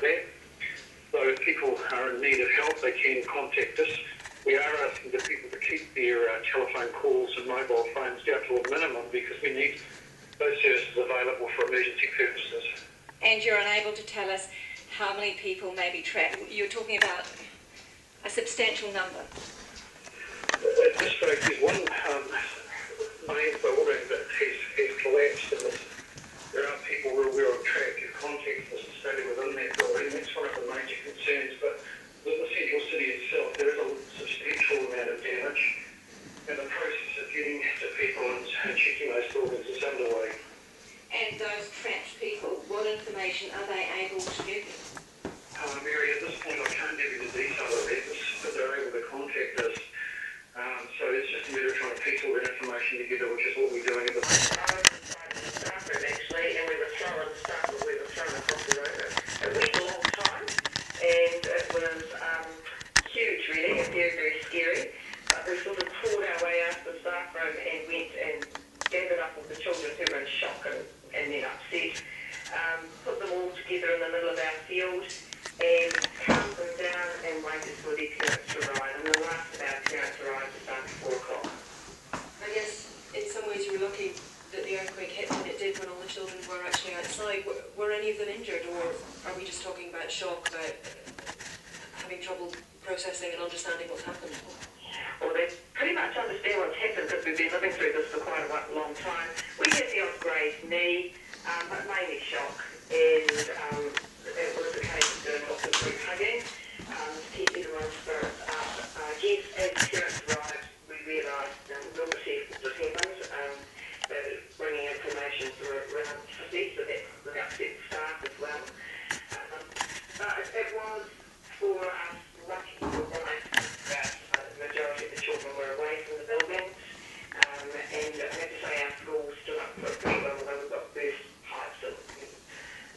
like that. So if people are in need of help, they can contact us. We are asking the people to keep their telephone calls and mobile phones down to a minimum because we need those services available for emergency purposes. And you're unable to tell us how many people may be trapped. You're talking about a substantial number. At this stage, there's one main building that has collapsed, and there are people who are on track who contact us to stay within that building. That's one of the major concerns, but within the central city itself, there is a substantial amount of damage, and the process of getting to people and checking those buildings is underway. And those trapped people, what information are they able to give you? Mary, at this point I can't give you the detail of that, but they're able to contact us. So it's just a matter of trying to piece all that information together, which is what we're doing at the moment. I was inside the staff room actually, and we were thrown across the road. It went a long time, and it was huge really, and very, very scary. But we sort of poured our way out of the staff room and went and gathered up all the children who were in shock and then upset, put them all together in the middle of our field and calmed them down and waited for their parents to arrive. And the last of our parents arrived just after 4 o'clock. I guess in some ways you were lucky that the earthquake hit when it did, when all the children were actually outside. Were any of them injured, or are we just talking about shock, about having trouble processing and understanding what's happened? Well, they pretty much understand what's happened because we've been living through this for quite a long time. We had the odd grave knee, but mainly shock, and it was a case of doing lots of group hugging to keep everyone's spirits up. Yes, as parents arrived, we realised real protection was happened. They were bringing information around the city, so that upset the staff as well. But it was for us lucky for right that the majority of the children were away from the building, and I have to say our school stood up for pretty well, although we've got burst pipes and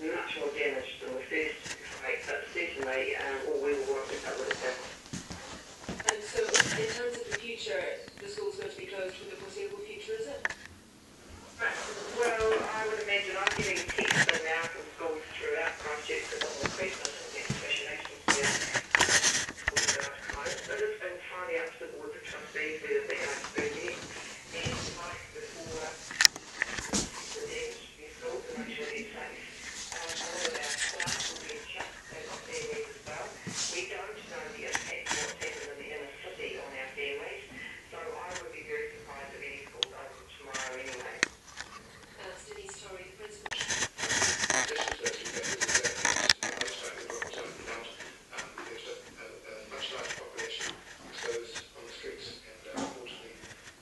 much more damage than the first quake, but certainly all we were working with would have happened. And so in terms of the future, the school's going to be closed for the foreseeable future, is it? Well, I would imagine I'm getting texts now from schools throughout Christchurch that all the Christmas and the exhibition actions there. It has been entirely up to the board of trustees whether they're going to do that. And like before, the damage to be school to make sure they're safe. A lot of our staff will be shut and not families as well. We don't know the impact of what's happened in the inner city on our families, so I would be very surprised if any schools open tomorrow anyway. Denise Torrey, the principal. Much larger population exposed on the streets, and unfortunately,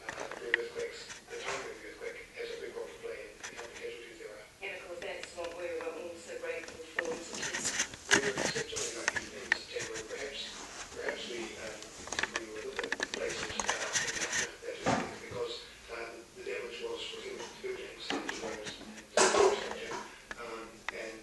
the earthquakes, the timing of the earthquake has a big role to play in how many casualties there are. And of course, that's what we were also grateful for. We were exceptionally lucky in September. Perhaps we were a little bit complacent in that because the damage was in buildings and roads and infrastructure, and